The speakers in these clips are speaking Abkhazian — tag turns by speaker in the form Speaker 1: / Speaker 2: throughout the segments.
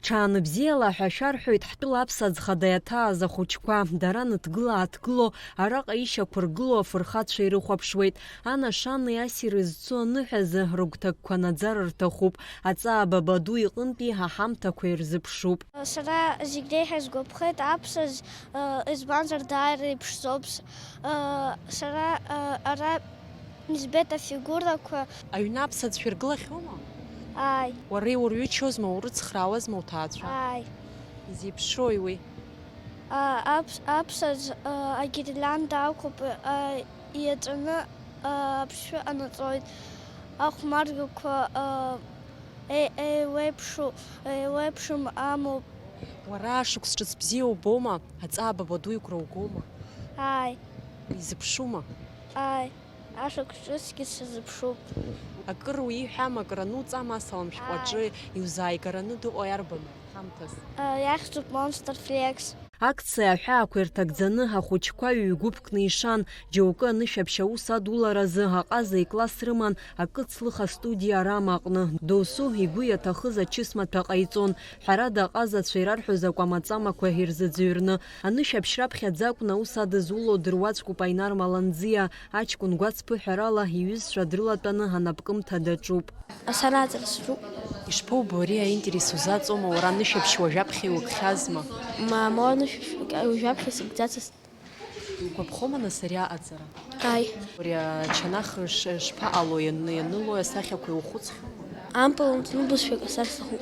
Speaker 1: Ҽаанбзиала ҳәа шәарҳәоит ҳтәыла аԥсаӡ-хада иаҭааз ахәыҷқәа, дара ныҭгыла-ааҭгыло, араҟа ишьақәа ргыло афырхацәа ирыхәаԥшуеит. Анашани ассири зцу аныҳәазы рыгәҭакқәа наӡар рҭахуп. Аҵаа Бабаду иҟынтәи аҳамҭақәа ирзыԥшуп.
Speaker 2: Сара зегь реиҳа сгәаԥхеит аԥсаӡ, избанзар даара иԥшӡоуп. Сара ара избеит афигурақәа.
Speaker 1: Аҩны аԥсаӡ шәыргылахьоума?
Speaker 2: Ааи.
Speaker 1: Уара иурҩычозма, урыцхраауазма уҭаацәа?
Speaker 2: Ааи.
Speaker 1: Изеиԥшрои уи?
Speaker 2: Аԥсаӡ агирлианда ақәуп, иаҵәаны аԥшшәы анаҵоит. Ахәмаргақәа еиуеиԥшым амоуп.
Speaker 1: Уара ашықәс ҿыц бзиа убома? Аҵаа Бабаду игәра угома?
Speaker 2: Ааи.
Speaker 1: Изыԥшума?
Speaker 2: Ааи. Ашықәс ҿыцгьы сазыԥшуп.
Speaker 1: Акыр уиҳәама, акыр ануҵама асалам шәҟәаҿы иузааигараны дыҟоу иарбану ҳамҭас?
Speaker 2: Иахьӡуп Monster Flex.
Speaker 1: Акциа аҳәаақәа ирҭагӡаны ҳахәыҷқәа ҩ-гәыԥкны ишан. Џьоукы анышәаԥшь аус адуларазы аҟаза икласс рыман акыцлыха студиа рама аҟны. Доусу игәы иаҭахыз ачысмаҭәа ҟаиҵон. Ҳәарада аҟазацәа ирарҳәоз акәамаҵамақәа ирзыӡырҩны. Анышәаԥшь раԥхьаӡа акәны аус адызуло дыруаӡәкуп Аинар Маланӡиа. Аҷкәын гәацԥыҳәарала иҩызцәа дрылатәаны анапкымҭа даҿуп.
Speaker 2: Санаҵра сҿуп.
Speaker 1: Ишԥоубо ари аинтерес узаҵома, уара анышәаԥшь уажәаԥхьа иугхьазма?
Speaker 2: Мама уажәаԥхьа сыгӡацызт.
Speaker 1: Угәаԥхома нас ари аҟаҵара?
Speaker 2: Ааи.
Speaker 1: Ари ачанах шԥаҟало ианыло асахьақәа иухәыцхьома?
Speaker 2: Ампыл нҭны бызшәак асар сҭахуп.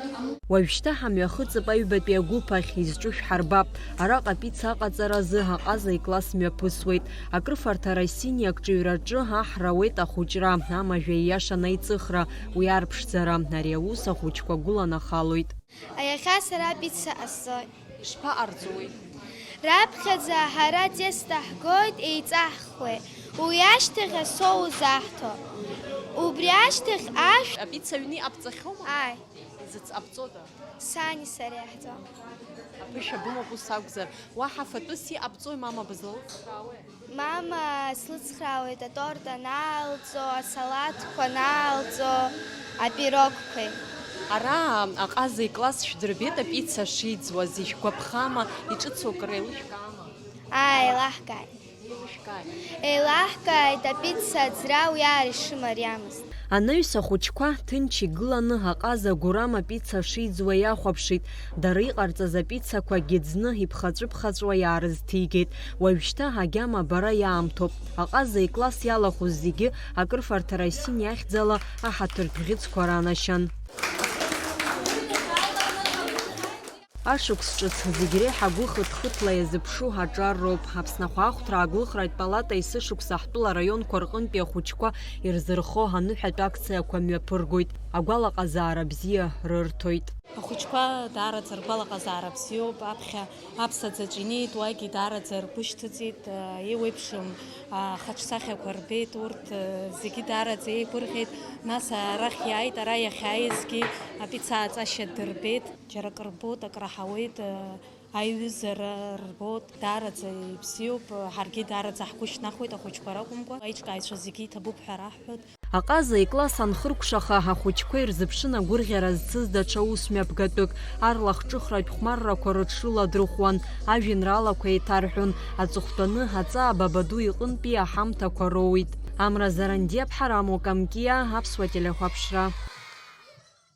Speaker 1: Уажәшьҭа ҳамҩахыҵып аҩбатәи агәыԥ ахь, изҿу шәҳарбап. Араҟа апица аҟаҵаразы аҟаза икласс мҩаԥысуеит. Акрыфарҭа Россини акҿыҩраҿы аҳра ауеит ахәыҷра, амажәа ииашан аиҵыхра, уи арԥшӡара. Ари аус ахәыҷқәа гәыланахалоит.
Speaker 2: Иахьа сара апица ҟасҵоит.
Speaker 1: Ишԥаҟарҵои?
Speaker 2: Раԥхьаӡа ҳара тесто ҳгоит, еиҵаҳхуеит. Уи ашьҭахь асоус аҳҭо. Убри ашьҭахь ашә...
Speaker 1: Апица аҩны иҟабҵахьоума?
Speaker 2: Ааи.
Speaker 1: Изыҵҟабҵода?
Speaker 2: Сани сареи иаҳӡом.
Speaker 1: Аԥышәа бымоуп ус акәзар. Уаҳа фатәыс иҟабҵои, мама бызлылцхраауеи?
Speaker 2: Мама слыцхраауеит аторт анаалҵо, асалаҭқәа анаалҵо, апирогқәеи.
Speaker 1: Ара аҟаза икласс шәдырбеит апица шиӡуаз, ишәгәаԥхама, иҿыцу акыр еилышәкаама?
Speaker 2: Еилаҳкааит.
Speaker 1: Еилышәкааит.
Speaker 2: Еилаҳкааит апица аӡра уи аар ишымариамызт.
Speaker 1: Анаҩс ахәыҷқәа ҭынч игыланы аҟаза Гурам апица шиӡуа иахәаԥшит. Дара иҟарҵаз апицақәагьы ӡны иԥхаҵәыԥхаҵәуа иаарызҭигеит. Уажәшьҭа агьама бара иаамҭоуп. Аҟаза икласс иалахәыз зегьы акрыфарҭа Россини ахьӡала аҳаҭыртә ӷьыцқәа ранашьан. Ашықәс ҿыц зегь реиҳа гәы хыҭ-хыҭла иазыԥшу ҳаҿарроуп. Аԥсны ахәаахәҭра ааглыхрааит палата есышықәса ҳтәыла раионқәа рҟынтәи ахәыҷқәа ирзырхо аныҳәатә акциақәа мҩаԥыргоит. Агәалаҟазаара бзиа рырҭоит.
Speaker 3: Ахәыҷқәа даараӡа ргәалаҟазаара бзиоуп. Аԥхьа аԥсаӡаҿ инеит, уагьы даараӡа ргәы шьҭыҵит, еиуеиԥшым хаҿсахьақәа рбеит, урҭ зегьы даараӡа еигәырӷьеит. Нас арахь иааит, ара иахьааизгьы апица ааҵашьа дырбеит, џьара акы рбот, акы раҳауеит, аиҩызара рбот, даараӡа ибзиоуп, ҳаргьы даараӡа ҳгәы шьнахуеит ахәыҷқәа ракәымкәа, аиҿкааҩцәа зегьы иҭабуп ҳәа раҳҳәоит.
Speaker 1: Аҟаза икласс анхыркәшаха ахәыҷқәа ирзыԥшын агәырӷьара зцыз даҽа ус мҩаԥгатәык. Арлахҿыхратә хәмаррақәа рыҽрыладрыхуан, ажәеинраалақәа еиҭарҳәон, аҵыхәтәаны аҵаа Бабаду иҟынтәи аҳамҭақәа роуит. Амра Заранди Аԥҳа, Рамо Камкиа, Аԥсуа телехәаԥшра.